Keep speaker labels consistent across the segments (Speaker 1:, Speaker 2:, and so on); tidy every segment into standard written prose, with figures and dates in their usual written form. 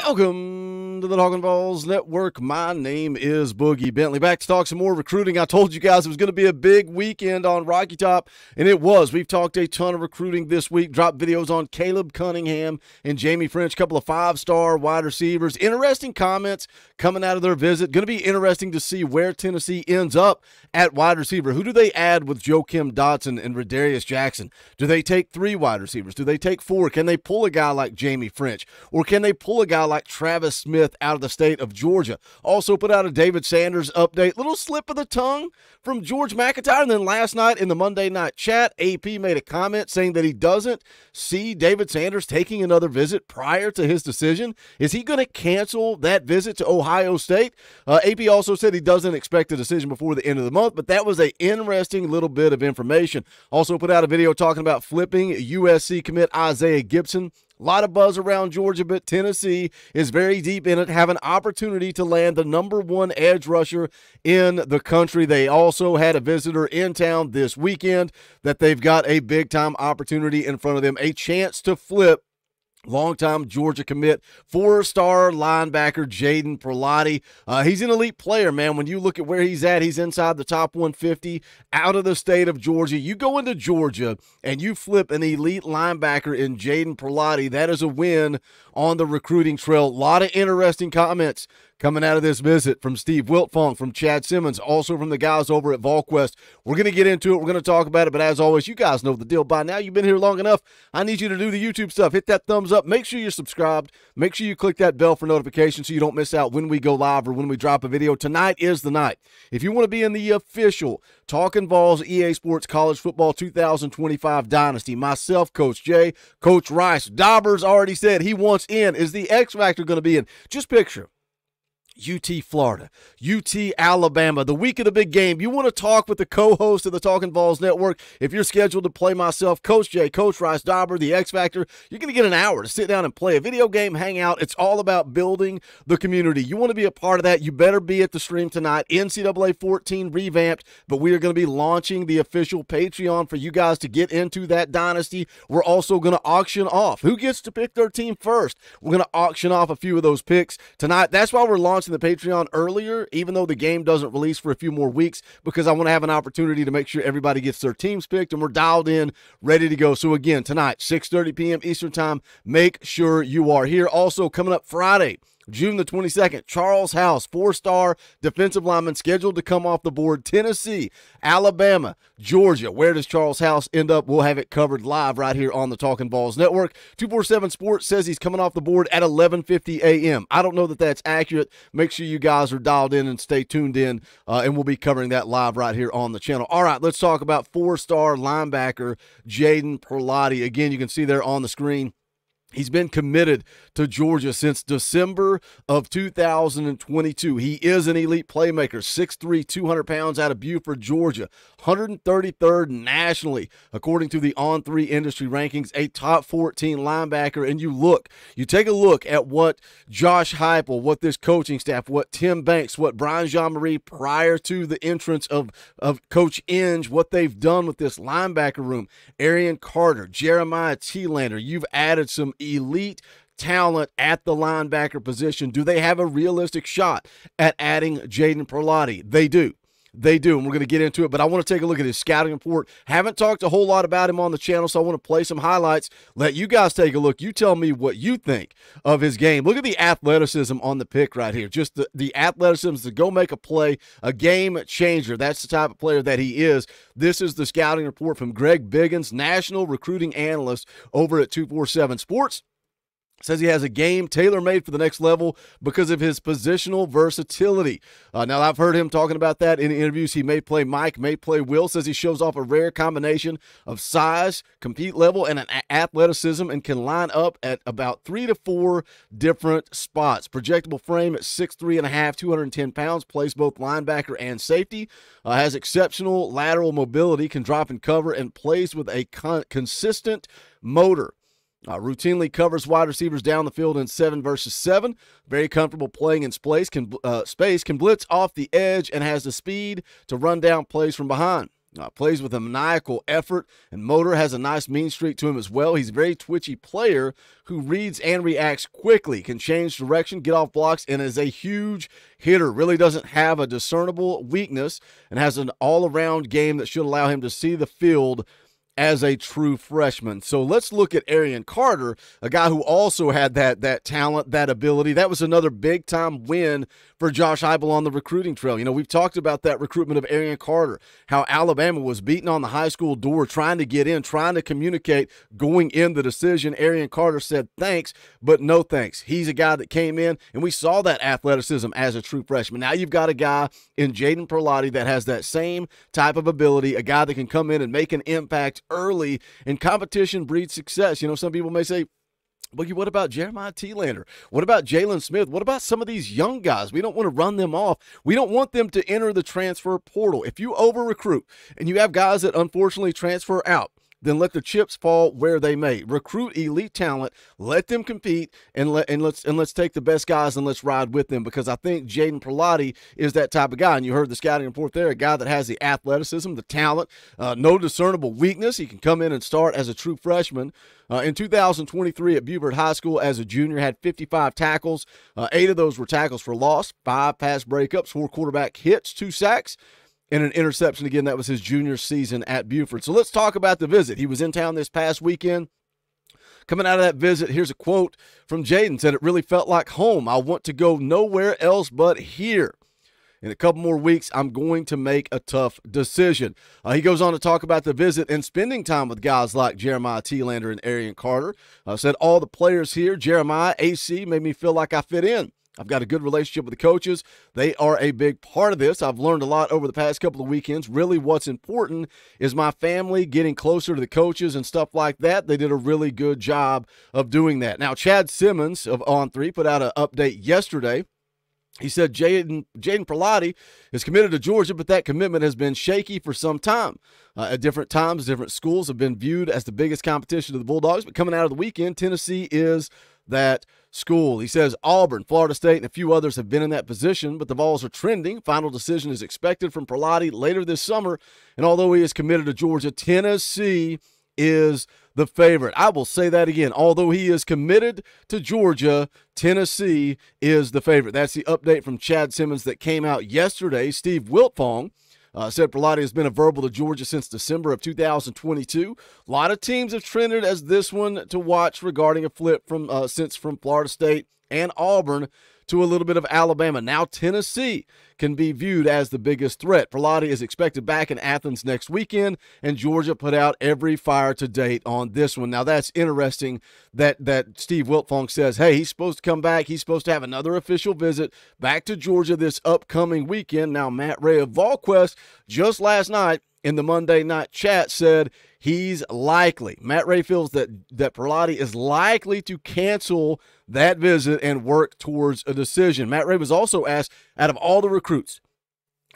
Speaker 1: Welcome to the Talkin VAWLS Network. My name is Boogie Bentley. Back to talk some more recruiting. I told you guys it was going to be a big weekend on Rocky Top, and it was. We've talked a ton of recruiting this week, dropped videos on Caleb Cunningham and Jamie French, a couple of five-star wide receivers. Interesting comments coming out of their visit. Going to be interesting to see where Tennessee ends up at wide receiver. Who do they add with Joakim Dotson and Radarius Jackson? Do they take 3 wide receivers? Do they take 4? Can they pull a guy like Jamie French? Or can they pull a guy like Travis Smith out of the state of Georgia? Also put out a David Sanders update. Little slip of the tongue from George McIntyre. And then last night in the Monday night chat, AP made a comment saying that he doesn't see David Sanders taking another visit prior to his decision. Is he going to cancel that visit to Ohio State? AP also said he doesn't expect a decision before the end of the month, but that was an interesting little bit of information. Also put out a video talking about flipping USC commit Isaiah Gibson. A lot of buzz around Georgia, but Tennessee is very deep in it, have an opportunity to land the #1 edge rusher in the country. They also had a visitor in town this weekend that they've got a big-time opportunity in front of them, a chance to flip longtime Georgia commit, 4-star linebacker Jaden Perlotti. He's an elite player, man. When you look at where he's at, he's inside the top 150 out of the state of Georgia. You go into Georgia and you flip an elite linebacker in Jaden Perlotti. That is a win on the recruiting trail. A lot of interesting comments coming out of this visit from Steve Wiltfong, from Chad Simmons, also from the guys over at VolQuest. We're going to get into it. We're going to talk about it. But as always, you guys know the deal by now. You've been here long enough. I need you to do the YouTube stuff. Hit that thumbs up. Make sure you're subscribed. Make sure you click that bell for notifications so you don't miss out when we go live or when we drop a video. Tonight is the night. If you want to be in the official Talkin VAWLS EA Sports College Football 2025 Dynasty, myself, Coach Jay, Coach Rice, Daubers already said he wants in. Is the X Factor going to be in? Just picture UT Florida, UT Alabama, the week of the big game. You want to talk with the co-host of the Talkin VAWLS Network. If you're scheduled to play myself, Coach Jay, Coach Rice, Dauber, the X Factor, you're going to get an hour to sit down and play a video game, hang out. It's all about building the community. You want to be a part of that, you better be at the stream tonight. NCAA 14 revamped, but we are going to be launching the official Patreon for you guys to get into that dynasty. We're also going to auction off who gets to pick their team first. We're going to auction off a few of those picks tonight. That's why we're launching the Patreon earlier, even though the game doesn't release for a few more weeks, because I want to have an opportunity to make sure everybody gets their teams picked and we're dialed in, ready to go. So again, tonight, 6:30 p.m. Eastern Time, make sure you are here. Also coming up Friday, June the 22nd, Charles House, 4-star defensive lineman scheduled to come off the board. Tennessee, Alabama, Georgia. Where does Charles House end up? We'll have it covered live right here on the Talkin VAWLS Network. 247 Sports says he's coming off the board at 11:50 a.m. I don't know that that's accurate. Make sure you guys are dialed in and stay tuned in, and we'll be covering that live right here on the channel. All right, let's talk about 4-star linebacker Jaden Perlotti. Again, you can see there on the screen, he's been committed to Georgia since December of 2022. He is an elite playmaker, 6'3", 200 pounds out of Buford, Georgia, 133rd nationally, according to the On3 industry rankings, a top 14 linebacker. And you take a look at what Josh Heupel, what this coaching staff, what Tim Banks, what Brian Jean-Marie prior to the entrance of Coach Inge, what they've done with this linebacker room. Arian Carter, Jeremiah Thielander, you've added some elite talent at the linebacker position. Do they have a realistic shot at adding Jaden Perlotti? They do. They do, and we're going to get into it, but I want to take a look at his scouting report. Haven't talked a whole lot about him on the channel, so I want to play some highlights, let you guys take a look. You tell me what you think of his game. Look at the athleticism on the pick right here. Just the athleticism to go make a play, a game changer. That's the type of player that he is. This is the scouting report from Greg Biggins, national recruiting analyst over at 247 Sports. Says he has a game tailor-made for the next level because of his positional versatility. Now, I've heard him talking about that in interviews. He may play Mike, may play Will. Says he shows off a rare combination of size, compete level, and an athleticism, and can line up at about 3 to 4 different spots. Projectable frame at 6'3.5", 210 pounds, plays both linebacker and safety. Has exceptional lateral mobility, can drop and cover, and plays with a consistent motor. Routinely covers wide receivers down the field in 7 versus 7. Very comfortable playing in space, can blitz off the edge, and has the speed to run down plays from behind. Plays with a maniacal effort and motor, has a nice mean streak to him as well. He's a very twitchy player who reads and reacts quickly, can change direction, get off blocks, and is a huge hitter. Really doesn't have a discernible weakness and has an all-around game that should allow him to see the field as a true freshman. So let's look at Arian Carter, a guy who also had that talent, that ability. That was another big-time win for Josh Heupel on the recruiting trail. You know, we've talked about that recruitment of Arian Carter, how Alabama was beating on the high school door, trying to get in, trying to communicate, going in the decision. Arian Carter said thanks, but no thanks. He's a guy that came in, and we saw that athleticism as a true freshman. Now you've got a guy in Jaden Perlotte that has that same type of ability, a guy that can come in and make an impact early, and competition breeds success. You know, some people may say, Boogie, what about Jeremiah T-Lander? What about Jalen Smith? What about some of these young guys? We don't want to run them off. We don't want them to enter the transfer portal. If you over-recruit and you have guys that unfortunately transfer out, then let the chips fall where they may. Recruit elite talent, let them compete, and let's take the best guys and let's ride with them, because I think Jaden Perlotte is that type of guy. And you heard the scouting report there, a guy that has the athleticism, the talent, no discernible weakness. He can come in and start as a true freshman. In 2023 at Beaufort High School as a junior, had 55 tackles. 8 of those were tackles for loss, 5 pass breakups, 4 quarterback hits, 2 sacks, and an interception. Again, that was his junior season at Beaufort. So let's talk about the visit. He was in town this past weekend. Coming out of that visit, here's a quote from Jaden. Said, "It really felt like home. I want to go nowhere else but here. In a couple more weeks, I'm going to make a tough decision." He goes on to talk about the visit and spending time with guys like Jeremiah T-Lander and Arian Carter. Said, "All the players here, Jeremiah, AC, made me feel like I fit in. I've got a good relationship with the coaches. They are a big part of this. I've learned a lot over the past couple of weekends. Really what's important is my family getting closer to the coaches and stuff like that. They did a really good job of doing that." Now, Chad Simmons of On3 put out an update yesterday. He said Jaden Perlotte is committed to Georgia, but that commitment has been shaky for some time. At different times, different schools have been viewed as the biggest competition to the Bulldogs, but coming out of the weekend, Tennessee is that school. He says Auburn, Florida State, and a few others have been in that position, but the Vols are trending. Final decision is expected from Perlotte later this summer, and although he is committed to Georgia, Tennessee is the favorite. I will say that again. Although he is committed to Georgia, Tennessee is the favorite. That's the update from Chad Simmons that came out yesterday. Steve Wiltfong said Perlotte has been a verbal to Georgia since December of 2022. A lot of teams have trended as this one to watch regarding a flip from Florida State and Auburn to a little bit of Alabama. Now Tennessee can be viewed as the biggest threat. Perlotte is expected back in Athens next weekend, and Georgia put out every fire to date on this one. Now that's interesting that Steve Wiltfong says, hey, he's supposed to come back. He's supposed to have another official visit back to Georgia this upcoming weekend. Now Matt Ray of VolQuest just last night in the Monday night chat said he's likely. Matt Ray feels that Perlotte is likely to cancel that visit and work towards a decision. Matt Ray was also asked, out of all the recruits,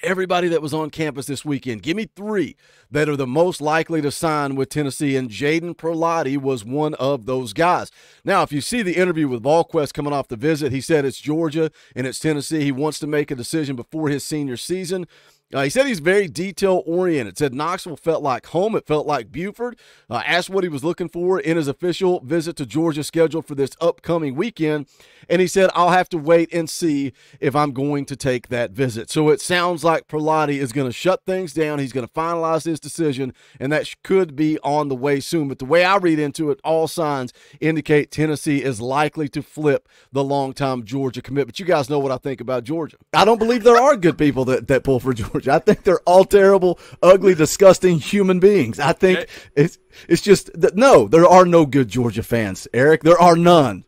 Speaker 1: everybody that was on campus this weekend, give me 3 that are the most likely to sign with Tennessee, and Jaden Perlotte was one of those guys. Now, if you see the interview with VolQuest coming off the visit, he said it's Georgia and it's Tennessee. He wants to make a decision before his senior season. He said he's very detail-oriented. Said Knoxville felt like home. It felt like Beaufort. Asked what he was looking for in his official visit to Georgia scheduled for this upcoming weekend. And he said, I'll have to wait and see if I'm going to take that visit. So it sounds like Perlotte is going to shut things down. He's going to finalize his decision, and that could be on the way soon. But the way I read into it, all signs indicate Tennessee is likely to flip the long-time Georgia commitment. You guys know what I think about Georgia. I don't believe there are good people that pull for Georgia. I think they're all terrible, ugly, disgusting human beings. I think it's just that, no, there are no good Georgia fans, Eric. There are none.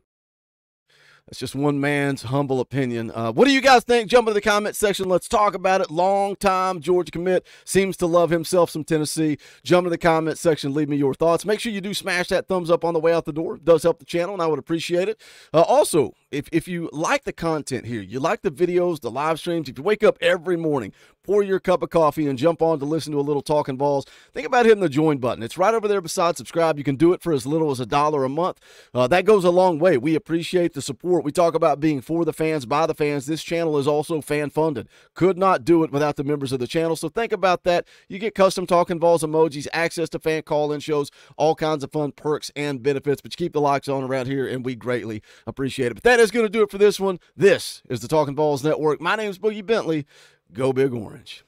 Speaker 1: That's just one man's humble opinion. What do you guys think? Jump into the comment section. Let's talk about it. Long-time Georgia commit. Seems to love himself some Tennessee. Jump into the comment section. Leave me your thoughts. Make sure you do smash that thumbs up on the way out the door. It does help the channel, and I would appreciate it. Also, if you like the content here, you like the videos, the live streams, if you wake up every morning, pour your cup of coffee, and jump on to listen to a little Talkin Vols, think about hitting the join button. It's right over there beside subscribe. You can do it for as little as $1 a month. That goes a long way. We appreciate the support. We talk about being for the fans, by the fans. This channel is also fan-funded. Could not do it without the members of the channel, so think about that. You get custom Talkin Vols emojis, access to fan call-in shows, all kinds of fun perks and benefits, but you keep the likes on around here, and we greatly appreciate it. But that is going to do it for this one. This is the Talkin Vols Network. My name is Boogie Bentley. Go Big Orange.